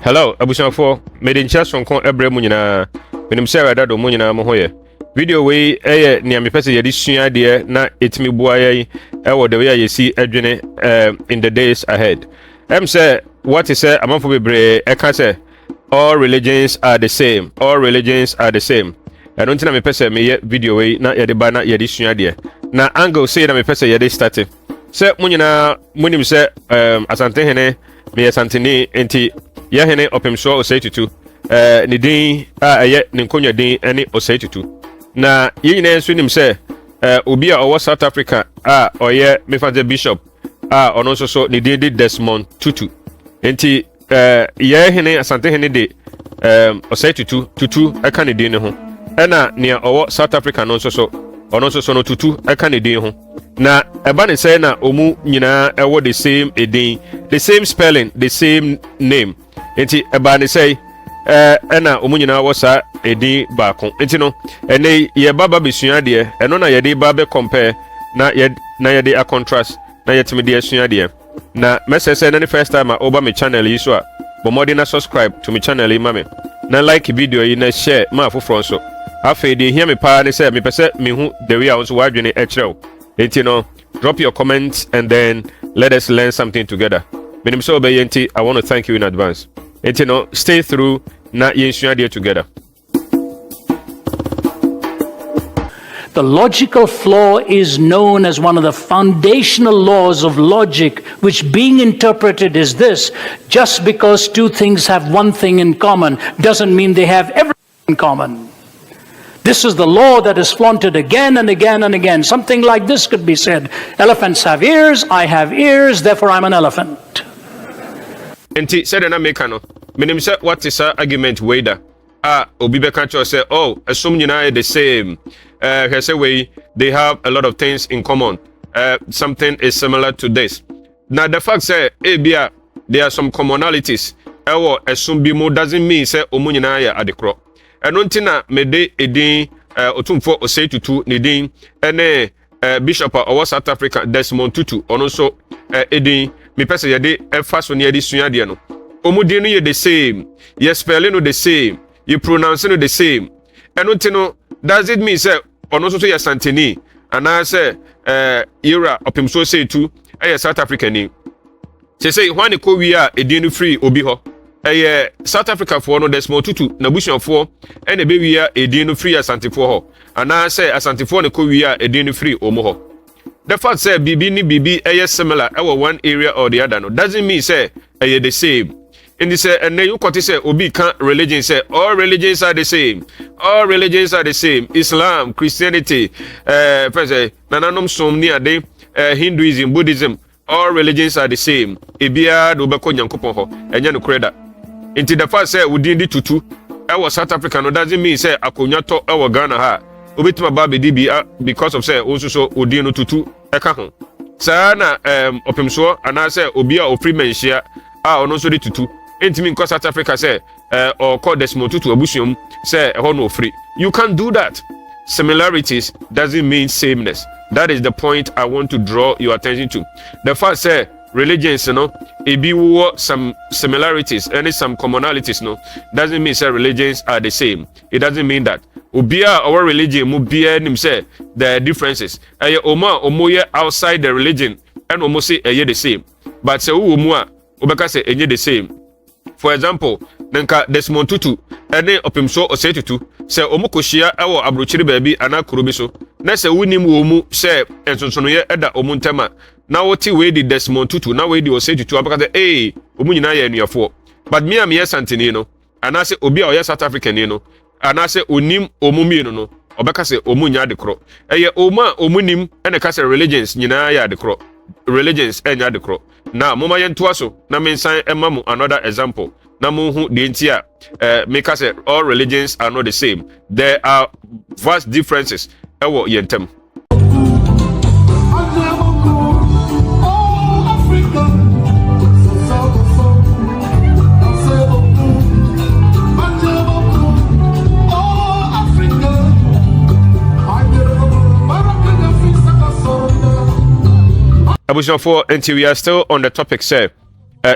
Hello, Otumfuo. Made in chest from Con Ebre Munina. When him say that Munina Mohoye. Video way, near me person, this idea, na it me boy, the way you see Edwin in the days ahead. Say, what is a month for be I can't say, all religions are the same. All religions are the same. I don't think me person me video way, not yet the banner, yet this idea. Na angle say that me person yet started. Say, Munina, Munim say, Asante hene, me Asantini, enti. Ya hene Opemsuo Osei Tutu ni din a ye ne nkonya din ene Osei Tutu na ye nyina nso nim se obi a owo South Africa a oye mefanze Bishop a ono nso so ni din Desmond Tutu enti ye hene Asante hene de Osei Tutu aka ne din ne ho ena ne owo South Africa no nso so ono nso so no Tutu aka ne din ho na eba ne say na omu nyina ewo the same edin, the same spelling, the same name. Enti eba ne say ena omu nyina wo sa edin baako. Enti no ene ye baba besua de eno na ye de ba be compare na ye de a contrast na ye timi de asua de na message na the first time over my channel yi so a bo more na subscribe to my channel yi mame na like video yi na share ma afoforo so afa de hia me pa ne say me pese me hu the way I so wadwene e kire o. Enti no drop your comments and then let us learn something together. Menim so be yenti, I want to thank you in advance. Enti no stay through na yensua dia together. The logical flaw is known as one of the foundational laws of logic, which being interpreted is this: just because two things have one thing in common doesn't mean they have everything in common. This is the law that is flaunted again and again and again. Something like this could be said: elephants have ears, I have ears, therefore I'm an elephant. Enti said na make no. Menim say what is a argument wader. Obi be kan say, oh, assume nyina the same. Say way they have a lot of things in common. Something is similar to this. Now the fact say ebia there are some commonalities. Assume bi mo doesn't mean say omu nyina ya adekro. Eno ntina mede edin Otumfuo Osei Tutu ni din ene Bishop of South Africa Desmond Tutu ono so edin me pese ye de fa so ne ye de sua de no omudin no ye the same, ye spelling no the same, you pronounce no the same. Eno ntino does it mean say ono so ye Santini ana say era Opemsuo Osei Tutu South Africa ni say hwan ko wi a edin no free obi ho South Africa for no Desmond Tutu na bushionfo ene be wi a edin no free Asante for ho ana say Asante for ne ko wi a edin no free omo ho. The fact say bibi ni bibi similar one area or the other no doesn't mean say the same. In this and then you can say obi can religion say all religions are the same. All religions are the same. Islam, Christianity, nananom som ni ade, Hinduism, Buddhism, all religions are the same. Ebia do be ko nyankopon ho enya no kreda. Into the fact say within the Tutu South Africa no doesn't mean say akonya to Ghana ha obitima ba be DB because of say also so odin no Tutu eka ho saa na Opemsuo ana say obi a Afrifa-Mensah ono so de Tutu entimi nko South Africa say or call Desmond Tutu abusium say ho no free. You can't do that. Similarities doesn't mean sameness. That is the point I want to draw your attention to. The fact say religions, ebi wo some similarities and some commonalities, doesn't mean say religions are the same. It doesn't mean that. Ubia our religion mu bia nim say the differences. Omo outside the religion and almost say the same. But say umu a obeka say the same. For example, nanka Desmond Tutu ene Opemsuo Osei Tutu say omo koshia ewo abrochiri baabi ana kurobi so na say wunim wo mu say ensonsono ye eda omo ntama na woti we di Desmond Tutu na we di Osei Tutu abaka say omo nyina ye anuafo. But me am ye Santini no ana say obi a oye South African no ana say onim omo mi no obeka say omo nya adekro eye omo nim ene ka say religions nyina ya adekro. Religions enya adekro. Now mama yentoa so na mensan emamu another example na munhu de ntia make us say all religions are not the same. There are vast differences ewo yentem. Abushan for until we are still on the topic, sir.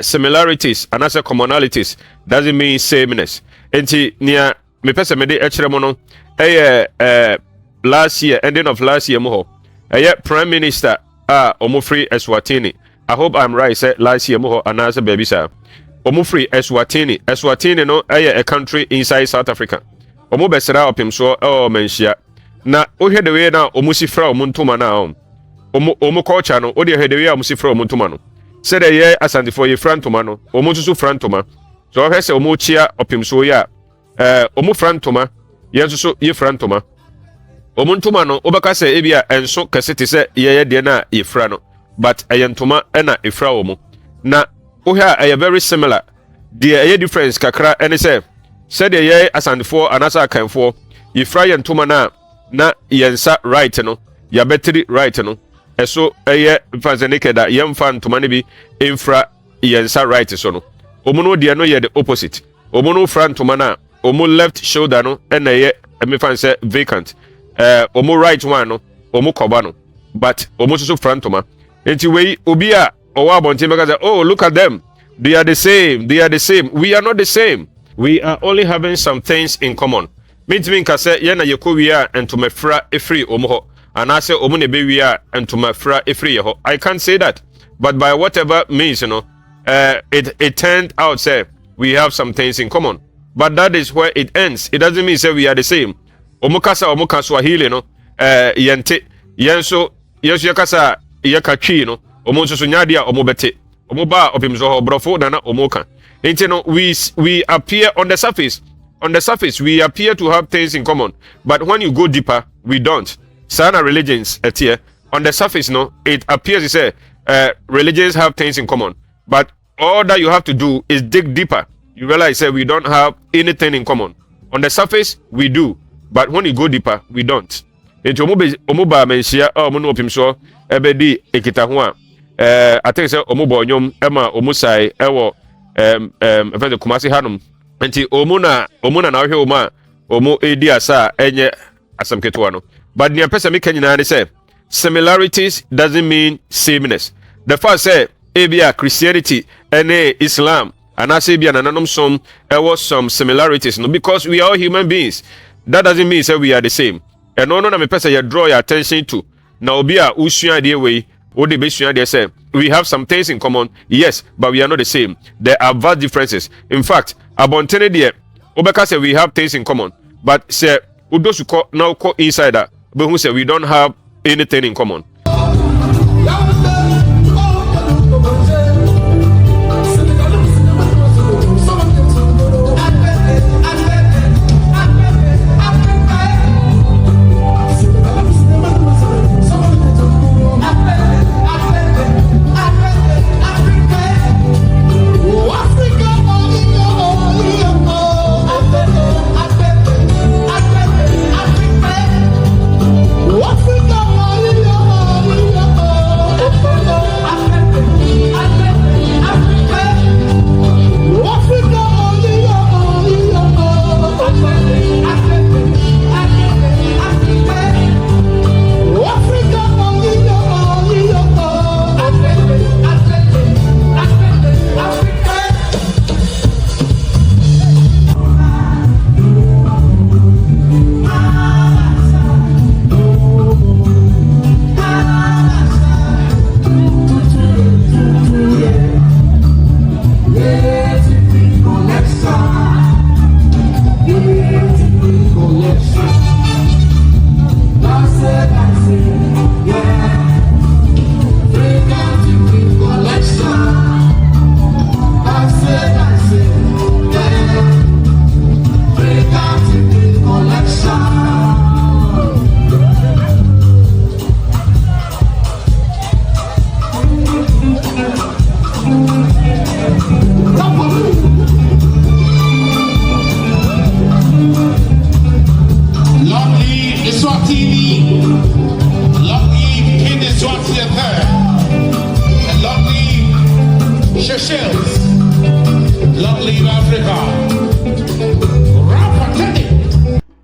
similarities and as commonalities doesn't mean sameness. Enti nia me pese me de echere mo no last year, ending of last year mo ho. Prime Minister Omufri eSwatini. I hope I'm right, say last year mo ho anasa baby sir. Omufri eSwatini. eSwatini no a country inside South Africa. Omo besra Opemsuo Manhyia. Na ohwe de we na omusifra omuntuma na omo culture no odi ohwe de we omusifra omuntuma no. Say the ye Ashanti for ye frantoma no omususu frantoma. So ohwe se omo chia Opemsuo ya omo frantoma yensusu ye frantoma. Omuntuma no obaka se ebia enso kasete se ye de na ye fra no, but ayentoma na efra omo. Na ohwe a very similar. The difference kakra ene se said the ye Ashanti for anasa kanfo ye fra yentoma na yensa right no ya betri right no eso fanzenike da yemfa ntoma ne bi infra yensa right so no omo no de no ye the opposite omo no fra ntoma na omo left shoulder no na ye me fanse vacant omo right one no omo koba no but omo so fra ntoma enti we obi a owa abonte meka say oh look at them, they are the same, we are not the same, we are only having some things in common. Mean ka say ye na yekowia entoma fra efri omo ho anase omo ne bewia entoma fra efri ye ho. I can't say that, but by whatever means, you know, it turned out say we have some things in common, but that is where it ends. It doesn't mean say we are the same. Omo kasa Swahili no yente yenso yakasa yakatwi no omo nso nyade a omo bete omo ba Opemsuo ho brofo na omo ka enti no we appear on the surface. On the surface, we appear to have things in common, but when you go deeper, we don't. Sana religions here. On the surface, no, it appears to say religions have things in common, but all that you have to do is dig deeper. You realize that we don't have anything in common. On the surface, we do, but when you go deeper, we don't. Into omuba Manhyia omo Opemsuo ebedi ekita ho a I think say omuba onyom ema omusai ewo efese Kumasi hanum. Enti omuna na ohwe oma omo edi asa enye asamketo no, but the person me kanyina ne say similarities doesn't mean sameness. The first say ebia Christianity and Islam and as ebia nananom some was some similarities no, because we are all human beings. That doesn't mean say we are the same. And no na me person you draw your attention to na obi a usua de way what the best they say we have some things in common, yes, but we are not the same. There are vast differences. In fact, abontene there obeka say we have things in common, but say udosu ko now ko insider but who say we don't have anything in common.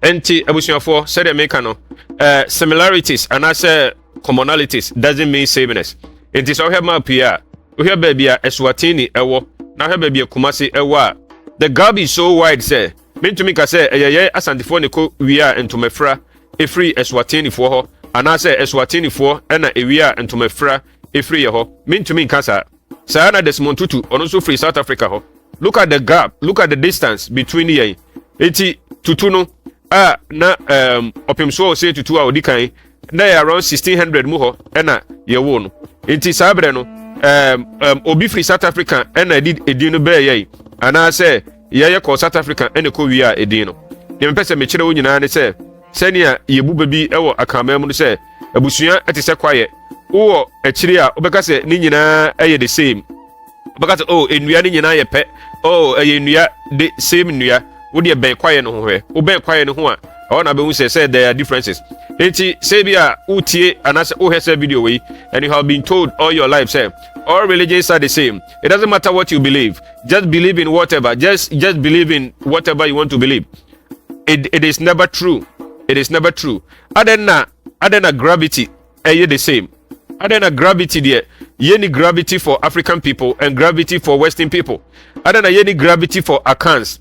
Enti abusuafo said the make no similarities and I say commonalities doesn't mean sameness. It is all have map here Uhia baby a eSwatini ewo. Na uhia baby a Kumasi ewa. The gap is so wide say. Mentumi ka say ye asantifo ne ko wia entomefra efri eSwatini fo ho. Ana say eSwatini fo na ewia entomefra efri ye ho. Mentumi ka sa. Sa na Desmond Tutu ono so free South Africa ho. Look at the gap, look at the distance between ye. Eti Tutu no na Opemsuo Osei Tutu a odikan na around 1600 mu ho na ye wo no. Eti sabre no obi free South Africa na edin no be ye. Ana say ye ko South Africa ene ko wi a edin no. Ye mpese me kire wo nyina ne say senia ye bu baby ewo akamam no say abusua etise kwaye wo akiri a obeka say ni nyina eye the same. Obeka say oh enua ni nyina ye pe oh enua the same nua wo de ben kwaye no ho hwe wo ben kwaye no ho a o na be hu say there are differences. Enti say bia utie anase o hese video we and you have been told all your life say all religions are the same. It doesn't matter what you believe. Just believe in whatever. Just believe in whatever you want to believe. It is never true. It is never true. Adena gravity the same. Adena gravity there. Yeni gravity for African people and gravity for Western people. Adena yeni gravity for Akans.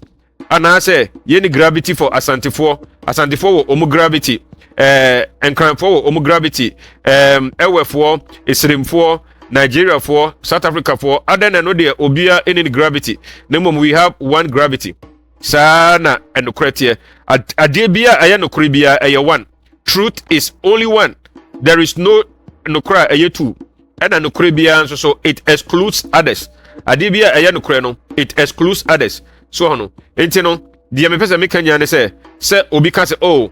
And I say yeni gravity for Asantifo. Asantifo wo omu gravity. Enkranfo omu gravity. Ewefo, Isrimfo, Nigeria for South Africa for Adena no there obia any gravity. Nemom we have one gravity. Sana and Ukratia. Adebia ayano kribia aye one. Truth is only one. There is no nukra aye two. And an ukribia so it excludes others. Adebia ayano kreno it excludes others. So no. Entino dia me pesa me kanya ne say obi ka say oh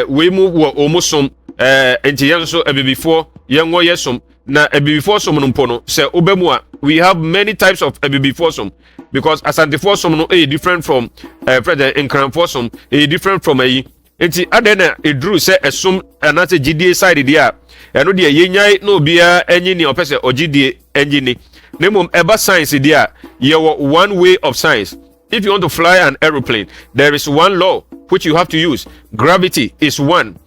we mu wo omosom enti yen so ebe before yen wo yesom na ebe before som no mpo no say obemu a we have many types of ebe before som because asantifo som no different from president nkranfo som different from enti adena edru say esom anate gidie side dia eno de yenyai na obia enyi ni opese ogidie enyi ni nemom eba science dia ye one way of science. If you want to fly an aeroplane, there is one law which you have to use. Gravity is one.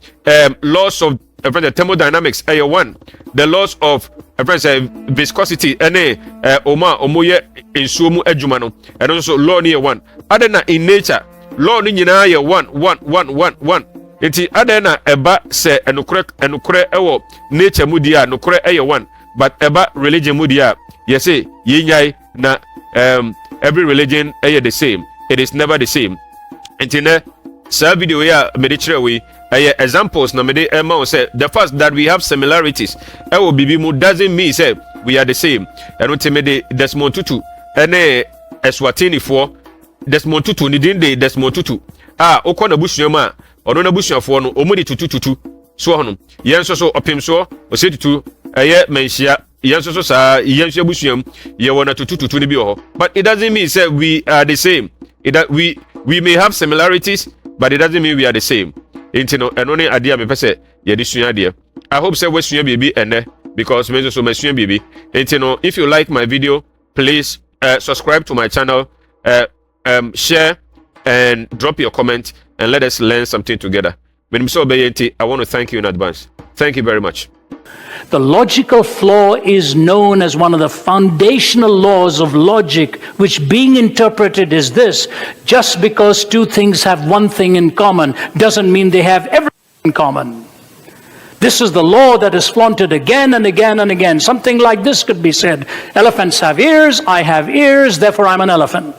Laws of thermodynamics are one. The laws of viscosity omoye insumu ejumano. And also law near one. Adena in nature, law ni nyina ye one. Enti adena eba se enukre ewo nature mudia nukre eye one. But eba religion mudia yes ye nyai na every religion is the same. It is never the same. And in a video here, we examples na mede say the fact that we have similarities. Doesn't mean say we are the same. And ultimately Desmond Tutu and eSwatini for Desmond Tutu ni dinde Desmond Tutu. Okona bushoma ono na bushafo no omudi tutu so hono. Yen so Opemsuo Osei Tutu Manhyia. Yenso sa yenso busuam ye wona tutu ni bi ho. But it doesn't mean say we are the same. We may have similarities, but it doesn't mean we are the same. Intino enone ade a me pese ye di sua ade. I hope say we sua bibi ene because me so me sua bibi. Intino if you like my video, please subscribe to my channel, share and drop your comment and let us learn something together. I want to thank you in advance. Thank you very much. The logical flaw is known as one of the foundational laws of logic, which being interpreted is this: just because two things have one thing in common doesn't mean they have everything in common. This is the law that is flaunted again and again and again. Something like this could be said: elephants have ears, I have ears, therefore I'm an elephant.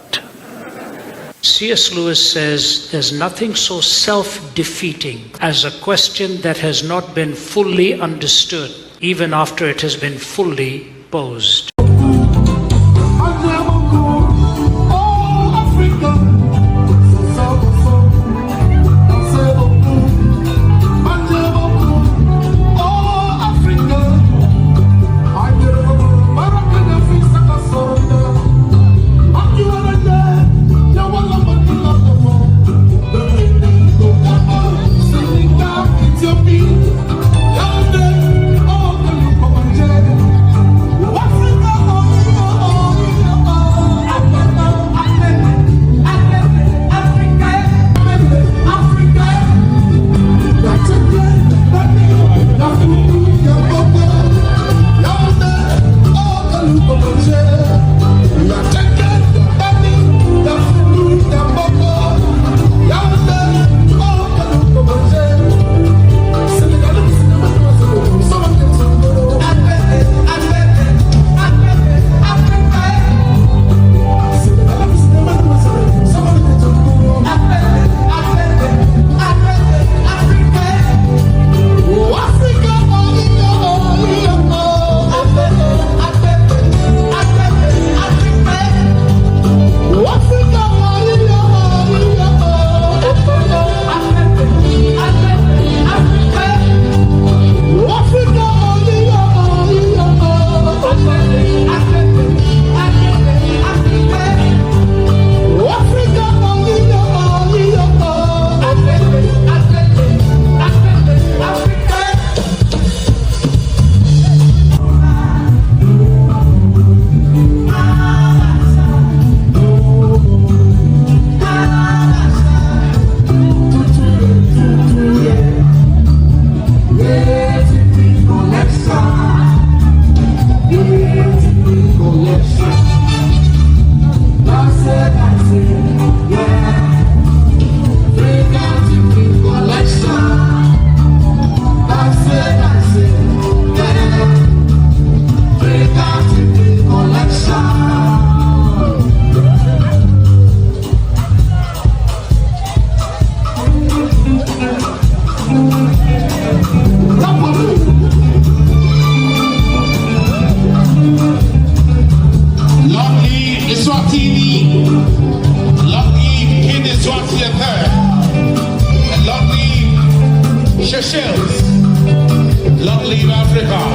C.S. Lewis says there's nothing so self-defeating as a question that has not been fully understood, even after it has been fully posed. Africa! Seychelles. Long live Africa.